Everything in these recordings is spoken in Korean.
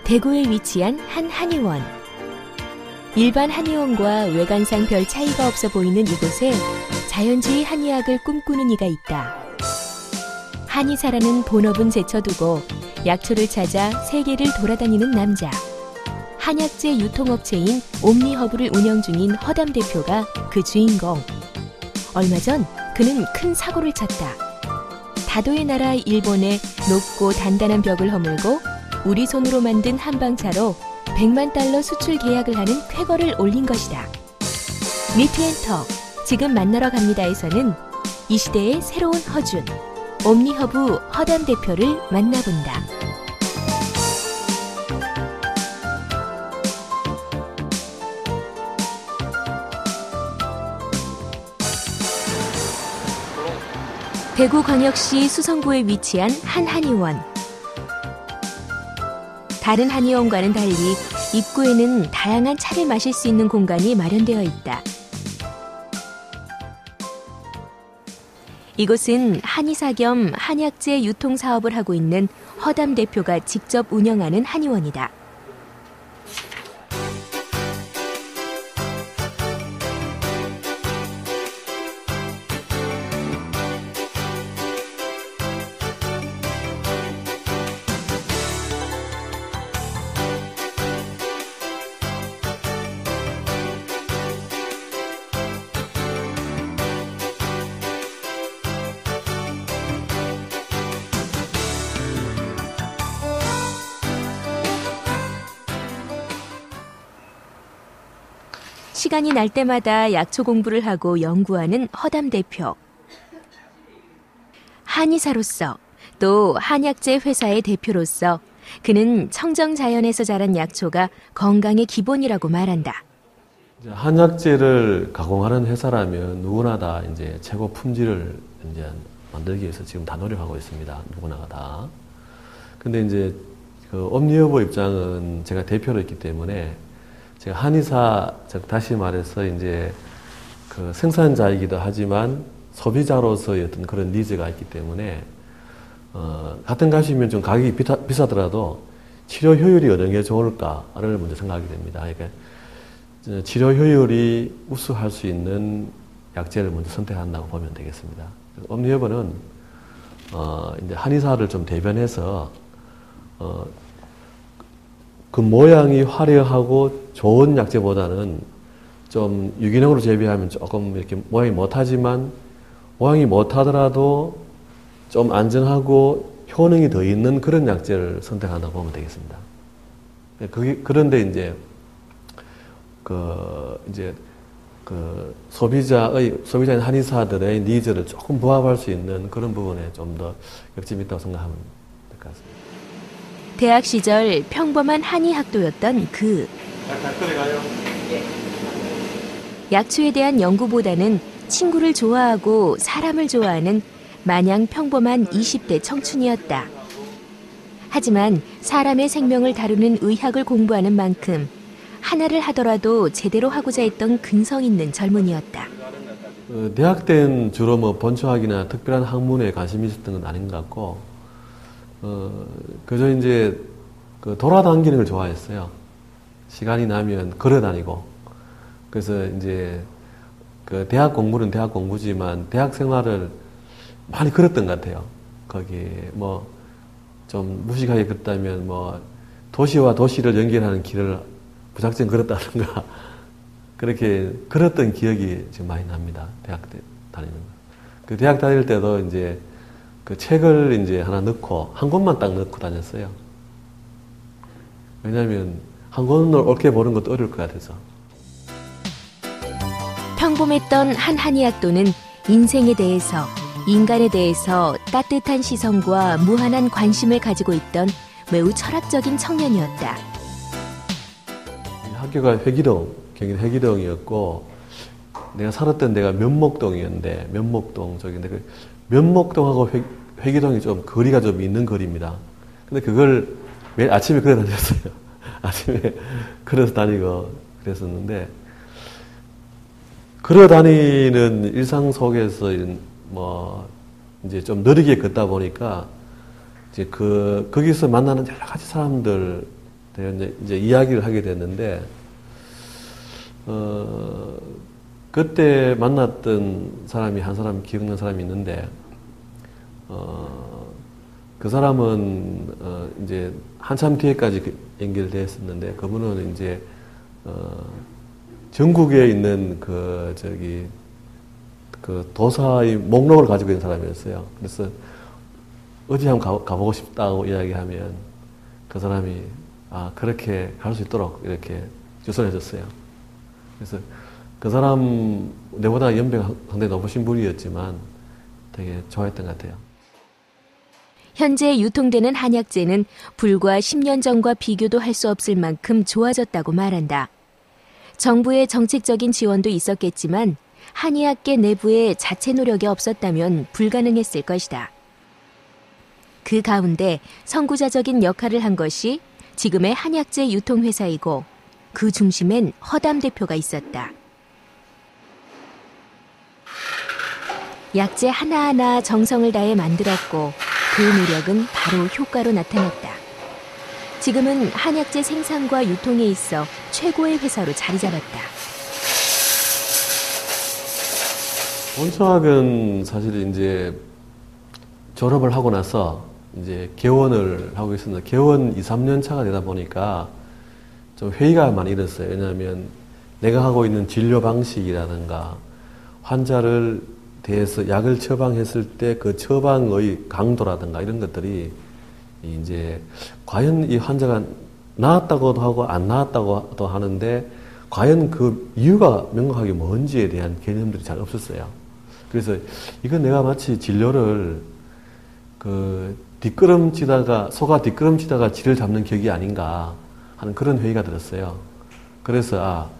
대구에 위치한 한 한의원. 일반 한의원과 외관상 별 차이가 없어 보이는 이곳에 자연주의 한의학을 꿈꾸는 이가 있다. 한의사라는 본업은 제쳐두고 약초를 찾아 세계를 돌아다니는 남자. 한약재 유통업체인 옴니허브를 운영 중인 허담 대표가 그 주인공. 얼마 전 그는 큰 사고를 쳤다. 다도의 나라 일본의 높고 단단한 벽을 허물고 우리 손으로 만든 한방차로 100만 달러 수출 계약을 하는 쾌거를 올린 것이다. 미트앤턱, 지금 만나러 갑니다에서는 이 시대의 새로운 허준, 옴니허브 허담 대표를 만나본다. 대구광역시 수성구에 위치한 한 한의원. 다른 한의원과는 달리 입구에는 다양한 차를 마실 수 있는 공간이 마련되어 있다. 이곳은 한의사 겸 한약재 유통 사업을 하고 있는 허담 대표가 직접 운영하는 한의원이다. 시간이 날 때마다 약초 공부를 하고 연구하는 허담 대표. 한의사로서 또 한약재 회사의 대표로서 그는 청정자연에서 자란 약초가 건강의 기본이라고 말한다. 한약재를 가공하는 회사라면 누구나 다 이제 최고 품질을 이제 만들기 위해서 지금 다 노력하고 있습니다. 누구나가 다. 근데 이제 그 옴니허브 입장은 제가 대표로 있기 때문에 제가 한의사, 즉 다시 말해서 이제 그 생산자이기도 하지만 소비자로서의 어떤 그런 니즈가 있기 때문에 같은 값이면 좀 가격이 비싸더라도 치료 효율이 어느 게 좋을까를 먼저 생각하게 됩니다. 그러니까 치료 효율이 우수할 수 있는 약재를 먼저 선택한다고 보면 되겠습니다. 옴니허브는 이제 한의사를 좀 대변해서 그 모양이 화려하고 좋은 약재보다는 좀 유기농으로 재배하면 조금 이렇게 모양이 못하지만 모양이 못하더라도 좀 안전하고 효능이 더 있는 그런 약재를 선택한다고 보면 되겠습니다. 그런데 이제 소비자인 한의사들의 니즈를 조금 부합할 수 있는 그런 부분에 좀 더 역점이 있다고 생각하면 될 것 같습니다. 대학 시절 평범한 한의학도였던 그. 약초에 대한 연구보다는 친구를 좋아하고 사람을 좋아하는 마냥 평범한 20대 청춘이었다. 하지만 사람의 생명을 다루는 의학을 공부하는 만큼 하나를 하더라도 제대로 하고자 했던 근성 있는 젊은이였다. 대학 때는 주로 뭐 본초학이나 특별한 학문에 관심이 있었던 건 아닌 것 같고 그저 이제 돌아다니는 걸 좋아했어요. 시간이 나면 걸어 다니고. 그래서 이제 그 대학 공부는 대학 공부지만 대학 생활을 많이 걸었던 것 같아요. 거기 뭐 좀 무식하게 걷다면 뭐 도시와 도시를 연결하는 길을 무작정 걸었다든가 그렇게 걸었던 기억이 지금 많이 납니다. 대학 때 다니는 거. 그 대학 다닐 때도 이제 그 책을 이제 하나 넣고 한 권만 딱 넣고 다녔어요. 왜냐하면 한 권을 옳게 보는 것도 어려울 것 같아서. 평범했던 한 한의학도는 인생에 대해서, 인간에 대해서 따뜻한 시선과 무한한 관심을 가지고 있던 매우 철학적인 청년이었다. 학교가 경기도 회기동이었고 내가 살았던 데가 면목동이었는데 면목동 쪽인데 그 면목동하고 회기동이 좀 거리가 좀 있는 거리입니다. 근데 그걸 매일 아침에 걸어 다녔어요. 아침에 걸어서 다니고 그랬었는데 걸어 다니는 일상 속에서 뭐 이제 좀 느리게 걷다 보니까 이제 거기서 만나는 여러 가지 사람들 이제 이야기를 하게 됐는데, 그때 만났던 사람이 한 사람 기억나는 사람이 있는데, 그 사람은 이제 한참 뒤에까지 연결됐었는데, 그분은 이제 전국에 있는 그 도사의 목록을 가지고 있는 사람이었어요. 그래서 어디 한번 가보고 싶다고 이야기하면 그 사람이 그렇게 갈 수 있도록 이렇게 주선해 줬어요. 그래서 그 사람 내보다 연배가 상당히 높으신 분이었지만 되게 좋아했던 것 같아요. 현재 유통되는 한약재는 불과 10년 전과 비교도 할 수 없을 만큼 좋아졌다고 말한다. 정부의 정책적인 지원도 있었겠지만 한의학계 내부에 자체 노력이 없었다면 불가능했을 것이다. 그 가운데 선구자적인 역할을 한 것이 지금의 한약재 유통회사이고 그 중심엔 허담 대표가 있었다. 약재 하나하나 정성을 다해 만들었고 그 노력은 바로 효과로 나타났다. 지금은 한약재 생산과 유통에 있어 최고의 회사로 자리 잡았다. 본초학은 사실 이제 졸업을 하고 나서 이제 개원을 하고 있었는데 개원 2, 3년 차가 되다 보니까 좀 회의가 많이 일었어요. 왜냐하면 내가 하고 있는 진료 방식이라든가 환자를 대해서 약을 처방했을 때 그 처방의 강도라든가 이런 것들이 이제 과연 이 환자가 나았다고도 하고 안 나았다고도 하는데 과연 그 이유가 명확하게 뭔지에 대한 개념들이 잘 없었어요. 그래서 이건 내가 마치 진료를 소가 뒷걸음치다가 쥐를 잡는 격이 아닌가 하는 그런 회의가 들었어요. 그래서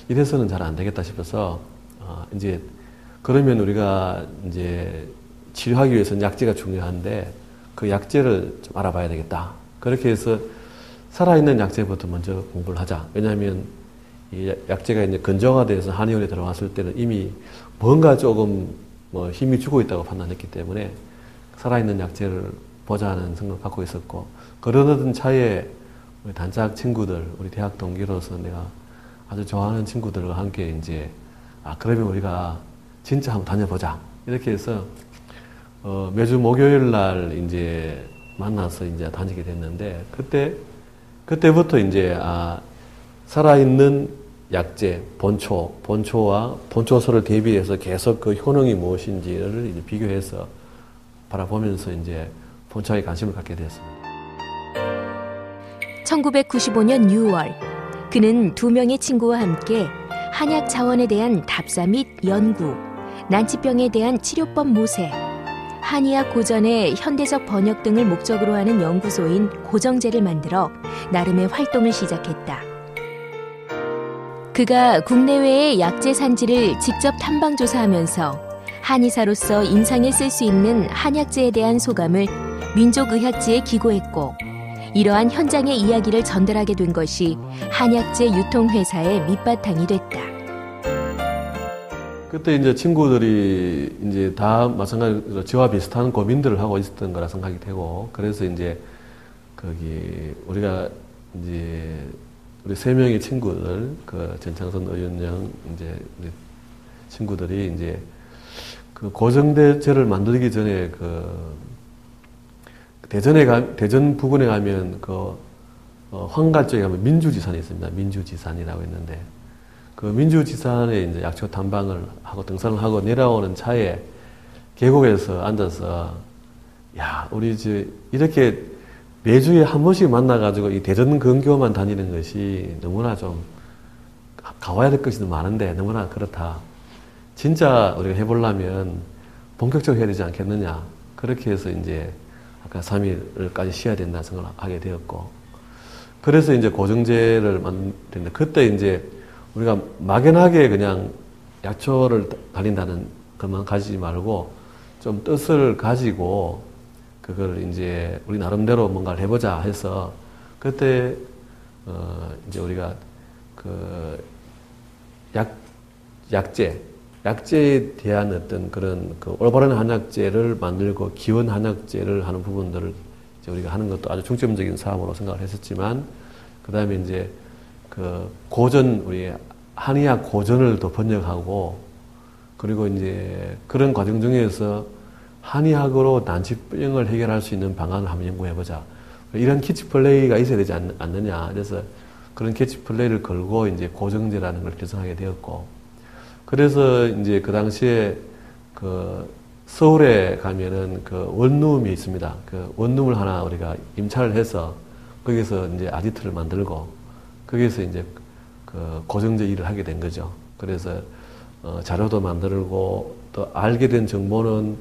이래서는 잘 안 되겠다 싶어서 이제 그러면 우리가 이제 치료하기 위해서는 약재가 중요한데 그 약재를 좀 알아봐야 되겠다. 그렇게 해서 살아있는 약재부터 먼저 공부를 하자. 왜냐하면 이 약재가 이제 건조화돼서 한의원에 들어왔을 때는 이미 뭔가 조금 힘이 죽어 있다고 판단했기 때문에 살아있는 약재를 보자는 생각을 갖고 있었고, 그러던 차에 우리 단짝 친구들, 우리 대학 동기로서 내가 아주 좋아하는 친구들과 함께 이제 그러면 우리가 진짜 한번 다녀보자. 이렇게 해서 매주 목요일 날 이제 만나서 이제 다니게 됐는데 그때부터 이제 살아있는 약재, 본초와 본초소를 대비해서 계속 그 효능이 무엇인지를 이제 비교해서 바라보면서 이제 본초에 관심을 갖게 되었습니다. 1995년 6월, 그는 두 명의 친구와 함께 한약 자원에 대한 답사 및 연구, 난치병에 대한 치료법 모색, 한의학 고전의 현대적 번역 등을 목적으로 하는 연구소인 고정제를 만들어 나름의 활동을 시작했다. 그가 국내외의 약재 산지를 직접 탐방 조사하면서 한의사로서 임상에 쓸 수 있는 한약재에 대한 소감을 민족의학지에 기고했고, 이러한 현장의 이야기를 전달하게 된 것이 한약재 유통회사의 밑바탕이 됐다. 그때 이제 친구들이 이제 다 마찬가지로 저와 비슷한 고민들을 하고 있었던 거라 생각이 되고, 그래서 이제 우리가 이제 우리 세 명의 친구들, 전창선, 의윤영, 이제 우리 친구들이 이제 고정제를 만들기 전에 대전 부근에 가면 황갈 쪽에 가면 민주지산이 있습니다. 민주지산이라고 있는데, 그 민주지산에 이제 약초 탐방을 하고 등산을 하고 내려오는 차에 계곡에서 앉아서, 우리 이렇게 매주에 한 번씩 만나가지고 이 대전 근교만 다니는 것이 너무나 좀 가봐야 될 것이 많은데 너무나 그렇다. 진짜 우리가 해보려면 본격적으로 해야 되지 않겠느냐. 그렇게 해서 이제 아까 3일까지 쉬어야 된다는 생각을 하게 되었고, 그래서 이제 고정제를 만드는데, 그때 이제 우리가 막연하게 그냥 약초를 달린다는 것만 가지지 말고 좀 뜻을 가지고 그걸 이제 우리 나름대로 뭔가를 해보자 해서, 그때 이제 우리가 약재에 대한 어떤 그런 올바른 한약재를 만들고 기원 한약재를 하는 부분들을 이제 우리가 하는 것도 아주 중점적인 사업으로 생각을 했었지만, 그 다음에 이제 그 고전, 우리 한의학 고전을 또 번역하고, 그리고 이제 그런 과정 중에서 한의학으로 난치병을 해결할 수 있는 방안을 한번 연구해보자. 이런 캐치플레이가 있어야 되지 않느냐. 그래서 그런 캐치플레이를 걸고 이제 고정제라는 걸 결성하게 되었고, 그래서 이제 그 당시에 그 서울에 가면은 그 원룸이 있습니다. 그 원룸을 하나 우리가 임차를 해서 거기서 이제 아지트를 만들고 거기서 이제 그 고정제 일을 하게 된 거죠. 그래서 자료도 만들고 또 알게 된 정보는